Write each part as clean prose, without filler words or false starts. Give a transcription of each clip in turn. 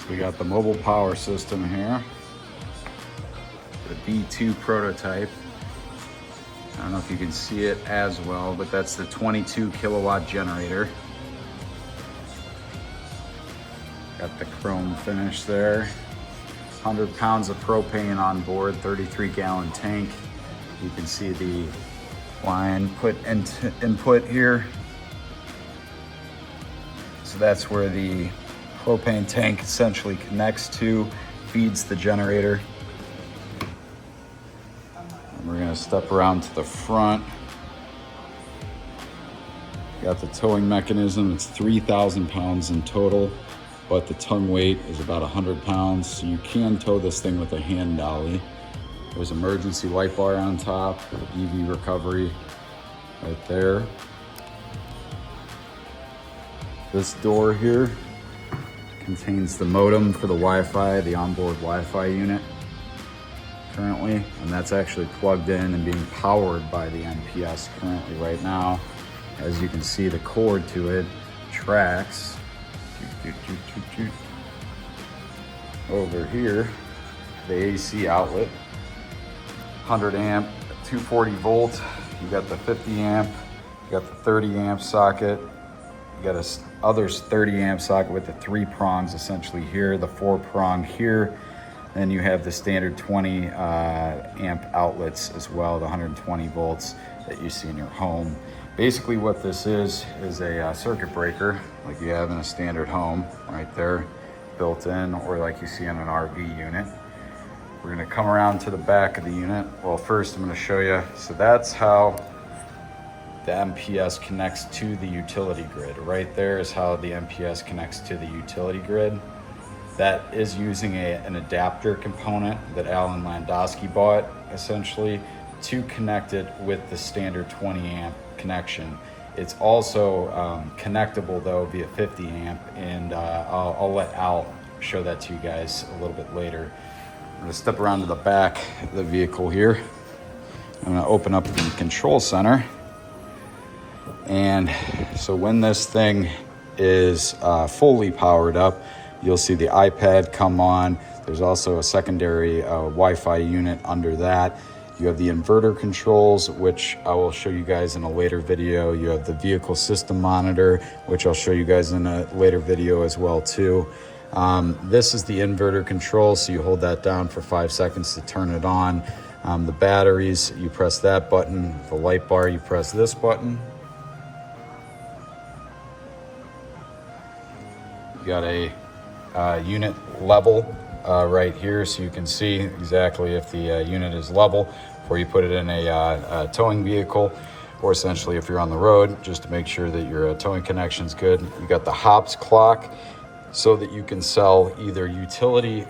So we got the mobile power system here, the B2 prototype. I don't know if you can see it as well, but that's the 22 kilowatt generator. Got the chrome finish there. 100 pounds of propane on board, 33-gallon tank. You can see the line input here. So that's where the propane tank essentially connects to, feeds the generator. And we're gonna step around to the front. Got the towing mechanism. It's 3,000 pounds in total, but the tongue weight is about 100 pounds. So you can tow this thing with a hand dolly. There's emergency light bar on top, EV recovery right there. This door here contains the modem for the Wi-Fi, the onboard Wi-Fi unit currently, and that's actually plugged in and being powered by the MPS currently right now. As you can see, the cord to it tracks over here, the AC outlet, 100 amp, 240 volt. You got the 50 amp, you got the 30 amp socket, you got a other 30 amp socket with the 3 prongs essentially here, the 4 prong here. Then you have the standard 20 amp outlets as well, the 120 volts that you see in your home. Basically what this is a circuit breaker like you have in a standard home right there, built in, or like you see in an RV unit. We're gonna come around to the back of the unit. Well, first I'm gonna show you. So that's how the MPS connects to the utility grid. Right there is how the MPS connects to the utility grid. That is using an adapter component that Alan Landowski bought essentially to connect it with the standard 20 amp connection. It's also connectable though via 50 amp, and I'll let Al show that to you guys a little bit later. I'm gonna step around to the back of the vehicle here. I'm gonna open up the control center. And so when this thing is fully powered up, you'll see the iPad come on. There's also a secondary Wi-Fi unit under that. You have the inverter controls, which I will show you guys in a later video. You have the vehicle system monitor, which I'll show you guys in a later video as well too. This is the inverter control, so you hold that down for 5 seconds to turn it on. The batteries, you press that button. The light bar, you press this button. You got a unit level right here, so you can see exactly if the unit is level before you put it in a towing vehicle, or essentially if you're on the road, just to make sure that your towing connection's good. You got the hops clock, so that you can sell either utility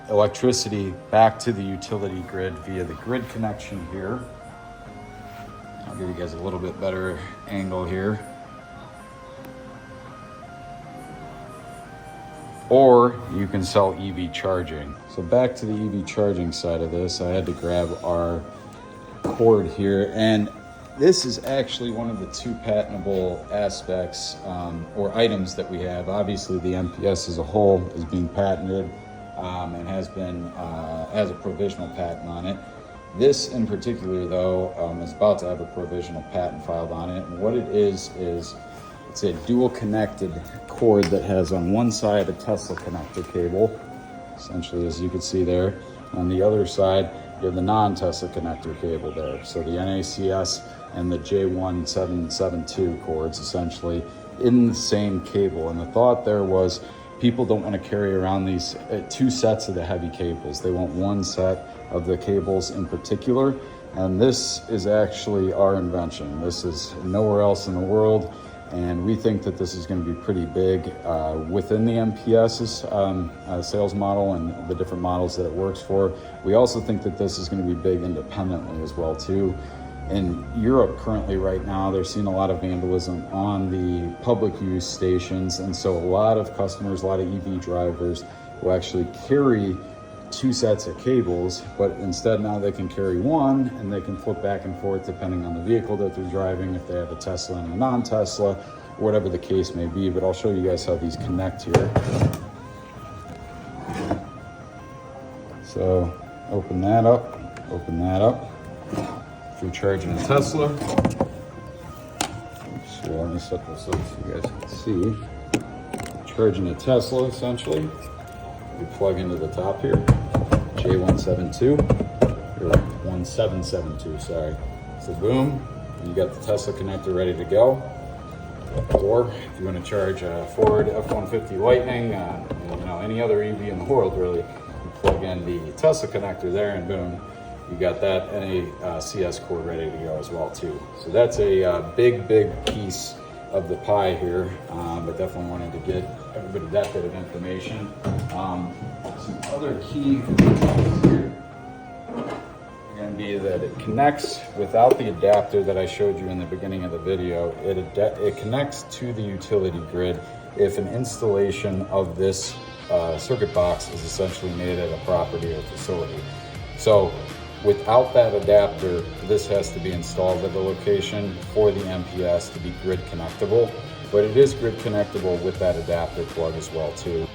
electricity back to the utility grid via the grid connection here. I'll give you guys a little bit better angle here. Or you can sell EV charging. So back to the EV charging side of this, I had to grab our cord here, and this is actually one of the 2 patentable aspects or items that we have. Obviously the MPS as a whole is being patented and has a provisional patent on it. This in particular though is about to have a provisional patent filed on it, and what it is it's a dual connected cord that has on one side a Tesla connector cable, essentially as you can see there. On the other side, you have the non-Tesla connector cable there. So the NACS and the J1772 cords essentially in the same cable. And the thought there was people don't want to carry around these 2 sets of the heavy cables. They want 1 set of the cables in particular. And this is actually our invention. This is nowhere else in the world. And we think that this is going to be pretty big within the MPS's sales model and the different models that it works for. We also think that this is going to be big independently as well too. In Europe currently right now, they're seeing a lot of vandalism on the public use stations. And so a lot of customers, a lot of EV drivers will actually carry 2 sets of cables, but instead now they can carry 1 and they can flip back and forth depending on the vehicle that they're driving, if they have a Tesla and a non-Tesla, whatever the case may be. But I'll show you guys how these connect here. So open that up, If you're charging a Tesla, so let me set this up so you guys can see. Charging a Tesla, essentially, you plug into the top here, J172, or 1772, sorry. So boom, you got the Tesla connector ready to go. Or if you want to charge a Ford F-150 Lightning, you know, any other EV in the world really, you plug in the Tesla connector there and boom, you got that and a CS cord ready to go as well too. So that's a big piece of the pie here, but definitely wanted to get everybody that bit of information. Some other key things here are going to be that it connects without the adapter that I showed you in the beginning of the video. It connects to the utility grid if an installation of this circuit box is essentially made at a property or facility. So without that adapter, this has to be installed at the location for the MPS to be grid connectable, but it is grid connectable with that adapter plug as well too.